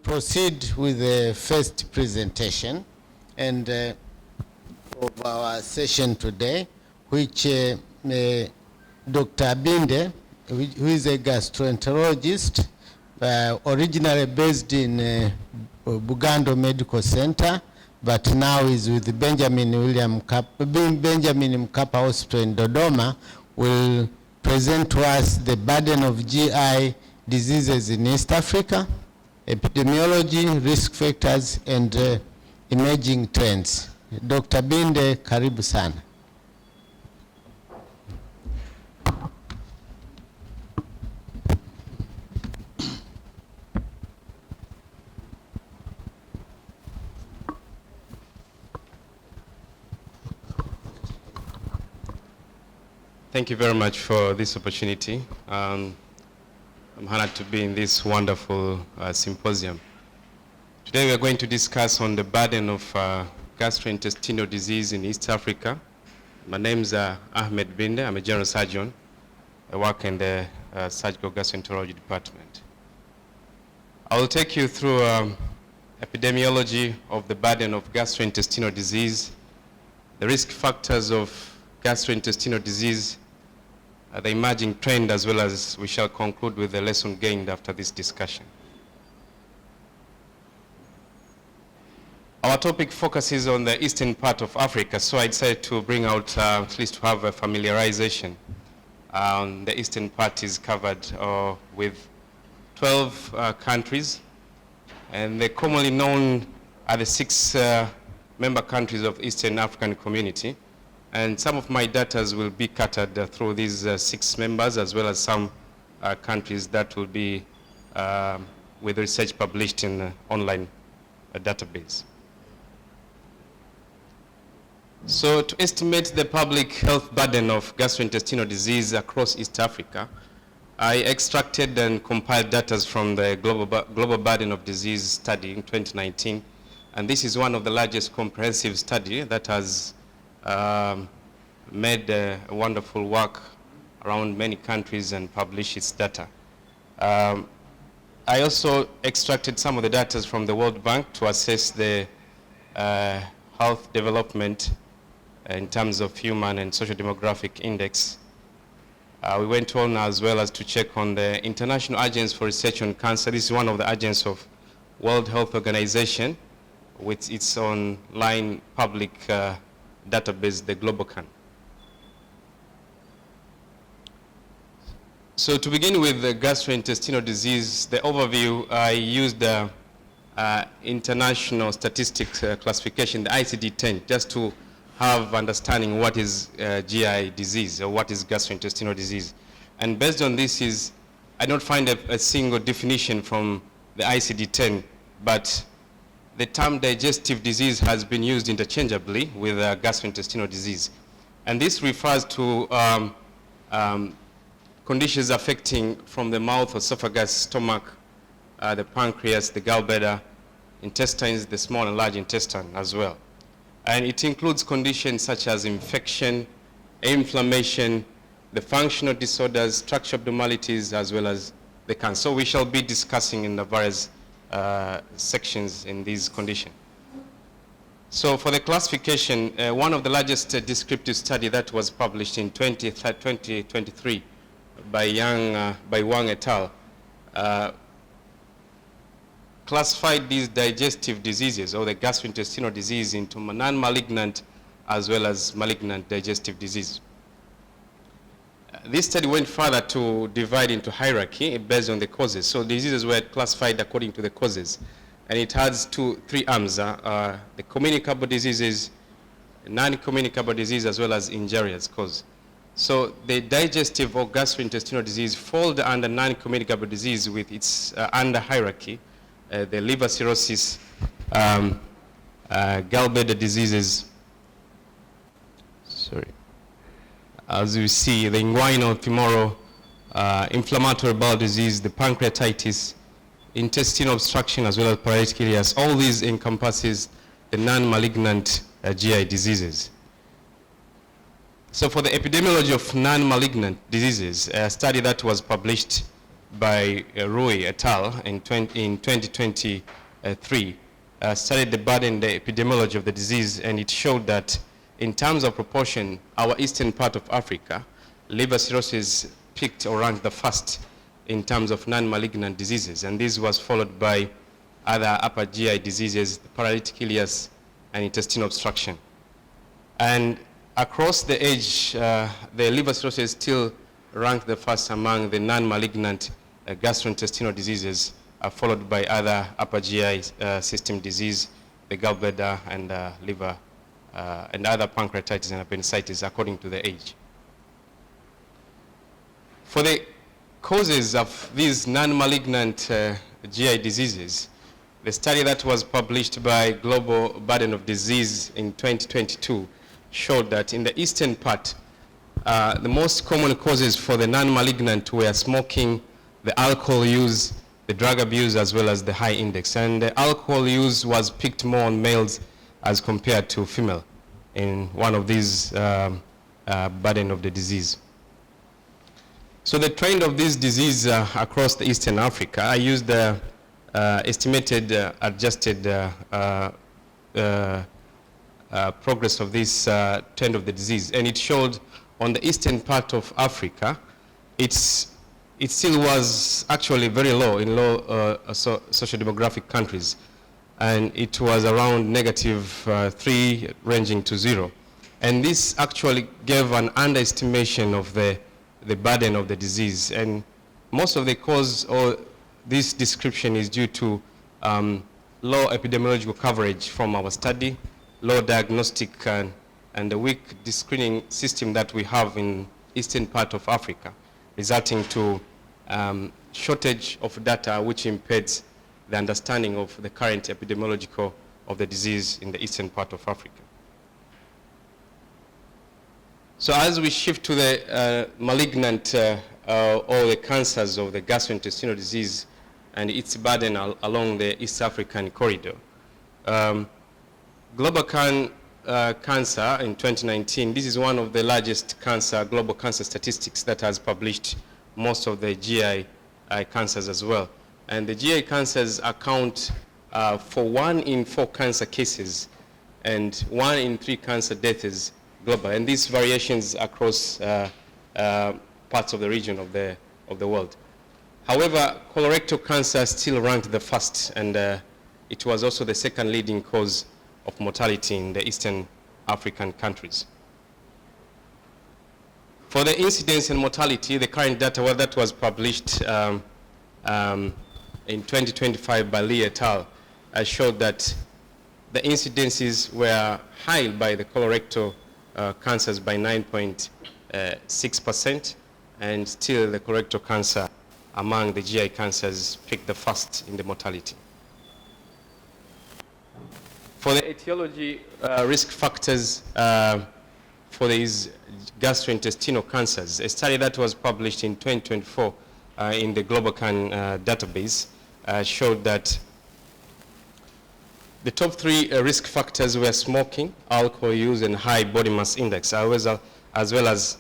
proceed with the first presentation and of our session today, which Dr. Binde, who is a gastroenterologist, originally based in Bugando Medical Center, but now is with the Benjamin Mkapa Hospital in Dodoma, will present to us the burden of GI diseases in East Africa, epidemiology, risk factors, and emerging trends. Dr. Binde, karibu sana. Thank you very much for this opportunity. I'm honored to be in this wonderful symposium. Today we are going to discuss on the burden of gastrointestinal disease in East Africa. My name is Ahmed Binde. I'm a general surgeon. I work in the surgical gastroenterology department. I will take you through epidemiology of the burden of gastrointestinal disease, the risk factors of gastrointestinal disease, the emerging trend, as well as we shall conclude with the lesson gained after this discussion. Our topic focuses on the eastern part of Africa, so I decided to bring out at least to have a familiarization. The eastern part is covered with 12 countries, and they're commonly known are the 6 member countries of Eastern African Community. And some of my data will be catered through these 6 members, as well as some countries that will be with research published in online database. So to estimate the public health burden of gastrointestinal disease across East Africa, I extracted and compiled data from the Global Burden of Disease study in 2019. And this is one of the largest comprehensive study that has made wonderful work around many countries and published its data. I also extracted some of the data from the World Bank to assess the health development in terms of human and social demographic index. We went on as well as to check on the International Agency for Research on Cancer. This is one of the agents of World Health Organization with its online public database, the GloboCan. So to begin with the gastrointestinal disease, the overview, I used the international statistics classification, the ICD-10, just to have understanding what is GI disease or what is gastrointestinal disease. And based on this I don't find a single definition from the ICD-10, but the term digestive disease has been used interchangeably with gastrointestinal disease. And this refers to conditions affecting from the mouth, esophagus, stomach, the pancreas, the gallbladder, intestines, the small and large intestine as well. And it includes conditions such as infection, inflammation, the functional disorders, structural abnormalities, as well as the cancer. So we shall be discussing in the various sections in these conditions. So for the classification, one of the largest descriptive study that was published in 2023 by Wang et al. Classified these digestive diseases or the gastrointestinal disease into non-malignant as well as malignant digestive disease. This study went further to divide into hierarchy based on the causes. So diseases were classified according to the causes. And it has 3 arms, the communicable diseases, non-communicable disease, as well as injurious cause. So the digestive or gastrointestinal disease falls under non-communicable disease with its under hierarchy, the liver cirrhosis, gallbladder diseases, as you see, the inguinal, femoral, inflammatory bowel disease, the pancreatitis, intestinal obstruction, as well as paralytic ileus. All these encompasses the non-malignant GI diseases. So for the epidemiology of non-malignant diseases, a study that was published by Rui et al. In 2023 studied the burden and the epidemiology of the disease, and it showed that in terms of proportion, our eastern part of Africa, liver cirrhosis peaked or ranked the first in terms of non-malignant diseases, and this was followed by other upper GI diseases, paralytic ileus, and intestinal obstruction. And across the age, the liver cirrhosis still ranked the first among the non-malignant gastrointestinal diseases, followed by other upper GI system disease, the gallbladder and liver, and other pancreatitis and appendicitis according to the age. For the causes of these non-malignant GI diseases, the study that was published by Global Burden of Disease in 2022 showed that in the eastern part, the most common causes for the non-malignant were smoking, the alcohol use, the drug abuse, as well as the high index. And the alcohol use was picked more on males as compared to female in one of these burden of the disease. So the trend of this disease across the Eastern Africa, I used the estimated adjusted progress of this trend of the disease, and it showed on the eastern part of Africa, it still was actually very low in low socio-demographic countries, and it was around -3 ranging to 0. And this actually gave an underestimation of the burden of the disease, and most of the cause or this description is due to low epidemiological coverage from our study, low diagnostic and the weak screening system that we have in eastern part of Africa, resulting to shortage of data which impedes the understanding of the current epidemiological of the disease in the eastern part of Africa. So as we shift to the malignant or the cancers of the gastrointestinal disease and its burden along the East African corridor, global cancer in 2019, this is one of the largest global cancer statistics that has published most of the GI cancers as well. And the GI cancers account for 1 in 4 cancer cases and 1 in 3 cancer deaths global, and these variations across parts of the region of the world. However, colorectal cancer still ranked the first, and it was also the second leading cause of mortality in the Eastern African countries. For the incidence and mortality, the current data that was published in 2025 by Lee et al. Showed that the incidences were high by the colorectal cancers by 9.6%, and still the colorectal cancer among the GI cancers picked the first in the mortality. For the etiology risk factors for these gastrointestinal cancers, a study that was published in 2024 in the GlobalCan database showed that the top 3 risk factors were smoking, alcohol use, and high body mass index, as well as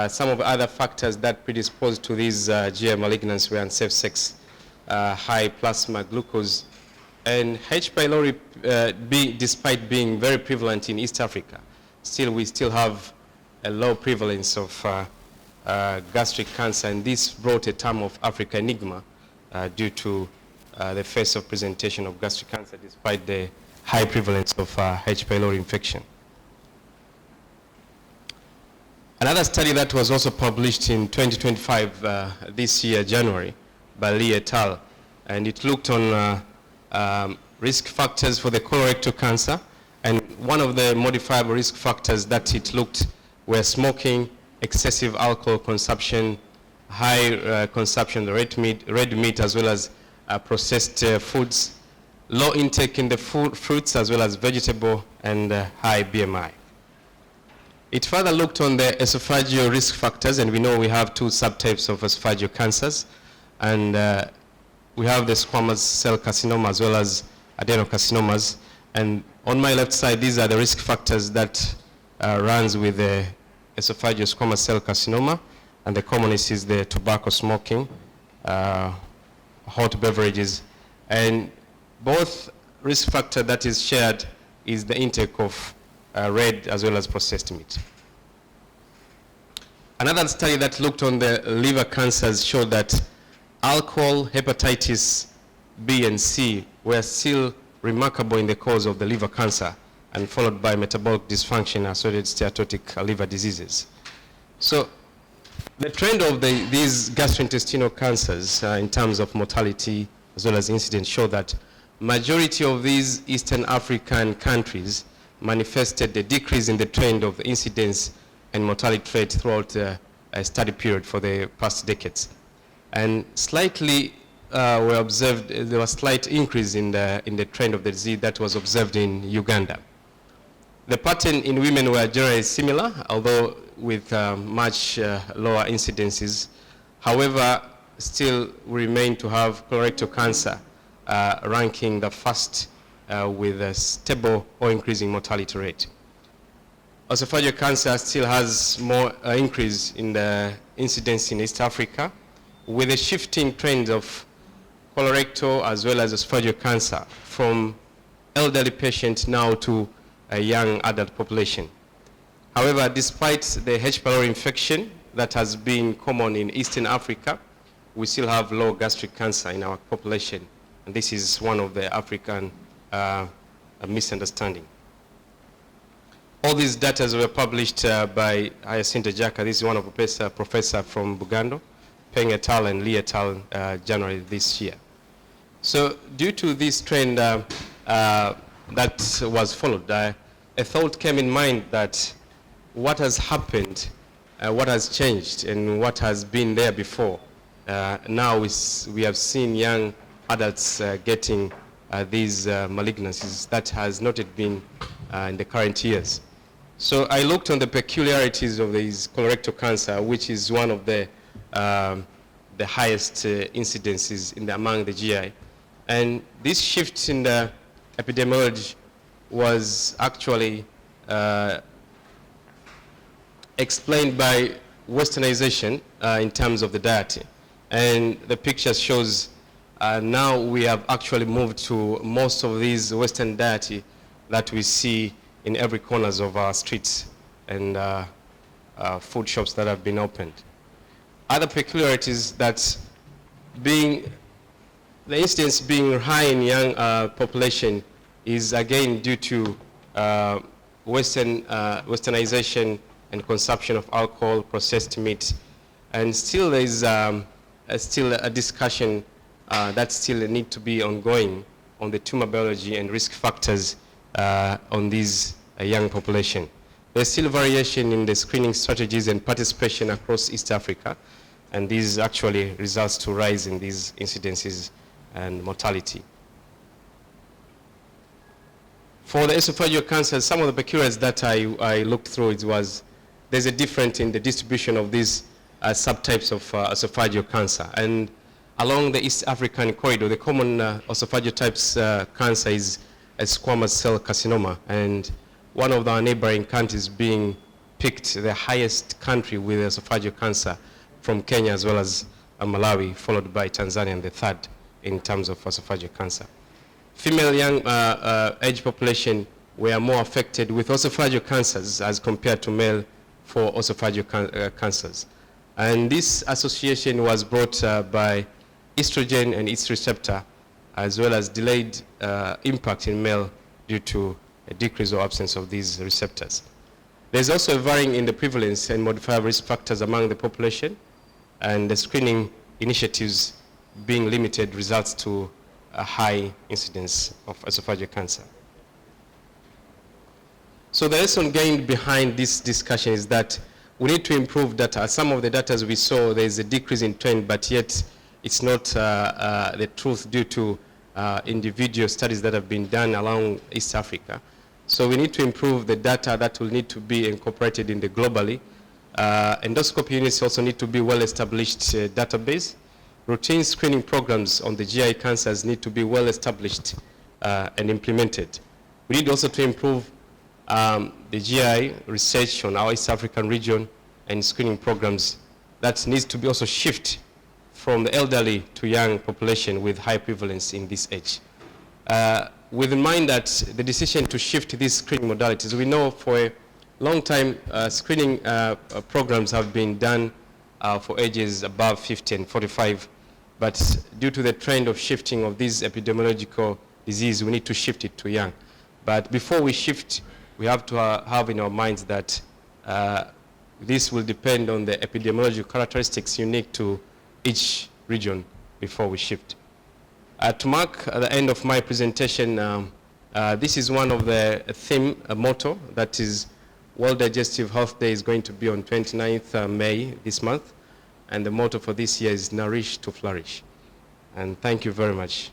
some of the other factors that predispose to these GI malignancies were unsafe sex, high plasma glucose, and H. pylori, despite being very prevalent in East Africa, we still have a low prevalence of gastric cancer, and this brought a term of Africa enigma due to the face of presentation of gastric cancer despite the high prevalence of H. pylori infection. Another study that was also published in 2025 this year, January, by Lee et al., and it looked on risk factors for the colorectal cancer, and one of the modifiable risk factors that it looked were smoking, excessive alcohol consumption, high consumption of red meat as well as processed foods, low intake in the fruits as well as vegetable, and high BMI. It further looked on the esophageal risk factors, and we know we have 2 subtypes of esophageal cancers, and we have the squamous cell carcinoma as well as adenocarcinomas. And on my left side, these are the risk factors that runs with the esophageal squamous cell carcinoma, and the commonest is the tobacco smoking, hot beverages, and both risk factor that is shared is the intake of red as well as processed meat. Another study that looked on the liver cancers showed that alcohol, hepatitis B and C were still remarkable in the cause of the liver cancer, and followed by metabolic dysfunction associated steatotic liver diseases. So the trend of these gastrointestinal cancers in terms of mortality as well as incidence show that majority of these Eastern African countries manifested a decrease in the trend of incidence and mortality rate throughout a study period for the past decades. And slightly were observed, there was slight increase in the trend of the disease that was observed in Uganda. The pattern in women were generally similar, although with much lower incidences. However, still we remain to have colorectal cancer ranking the first with a stable or increasing mortality rate. Esophageal cancer still has more increase in the incidence in East Africa, with a shifting trend of colorectal as well as esophageal cancer from elderly patients now to a young adult population. However, despite the H. pylori infection that has been common in Eastern Africa, we still have low gastric cancer in our population. And this is one of the African misunderstanding. All these data were published by Hyacinta Jaka. This is one of the professor from Bugando, Peng et al. And Lee et al. January this year. So due to this trend that was followed, a thought came in mind that what has happened, what has changed, and what has been there before. Now we have seen young adults getting these malignancies that has not yet been in the current years. So I looked on the peculiarities of these colorectal cancer, which is one of the highest incidences among the GI. And this shift in the epidemiology was actually explained by westernization in terms of the diet. And the picture shows now we have actually moved to most of these Western diet that we see in every corners of our streets and food shops that have been opened. Other peculiarities that the incidence being high in young population is again due to westernization and consumption of alcohol, processed meat. And still there is still a discussion that still need to be ongoing on the tumor biology and risk factors on these young population. There's still variation in the screening strategies and participation across East Africa, and this actually results to rise in these incidences and mortality. For the esophageal cancer, some of the peculiarities that I looked through was there's a difference in the distribution of these subtypes of esophageal cancer. And along the East African corridor, the common esophageal types cancer is a squamous cell carcinoma. And one of our neighboring countries being picked the highest country with esophageal cancer from Kenya as well as Malawi, followed by Tanzania, and the third in terms of esophageal cancer. Female young age population were more affected with esophageal cancers as compared to male for esophageal cancers. And this association was brought by estrogen and its receptor, as well as delayed impact in male due to a decrease or absence of these receptors. There's also a varying in the prevalence and modifiable risk factors among the population, and the screening initiatives being limited results to a high incidence of esophageal cancer. So the lesson gained behind this discussion is that we need to improve data. Some of the data we saw, there is a decrease in trend, but yet it's not the truth due to individual studies that have been done along East Africa. So we need to improve the data that will need to be incorporated in the globally. Endoscopy units also need to be well-established database. Routine screening programs on the GI cancers need to be well-established and implemented. We need also to improve the GI research on our East African region and screening programs that needs to be also shift from the elderly to young population with high prevalence in this age. With in mind that the decision to shift these screening modalities, we know for a long time screening programs have been done for ages above 50 and 45, but due to the trend of shifting of this epidemiological disease, we need to shift it to young. But before we shift, we have to have in our minds that this will depend on the epidemiological characteristics unique to each region before we shift. To mark the end of my presentation, this is one of the theme, motto, that is World Digestive Health Day is going to be on 29th May this month, and the motto for this year is Nourish to Flourish. And thank you very much.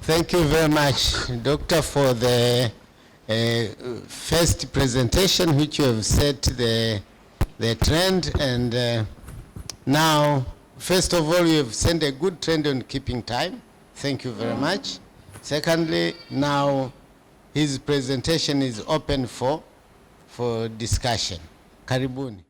Thank you very much, Doctor, for the first presentation, which you have set the trend. And now, first of all, you have set a good trend on keeping time. Thank you very much. Secondly, now his presentation is open for discussion. Karibuni.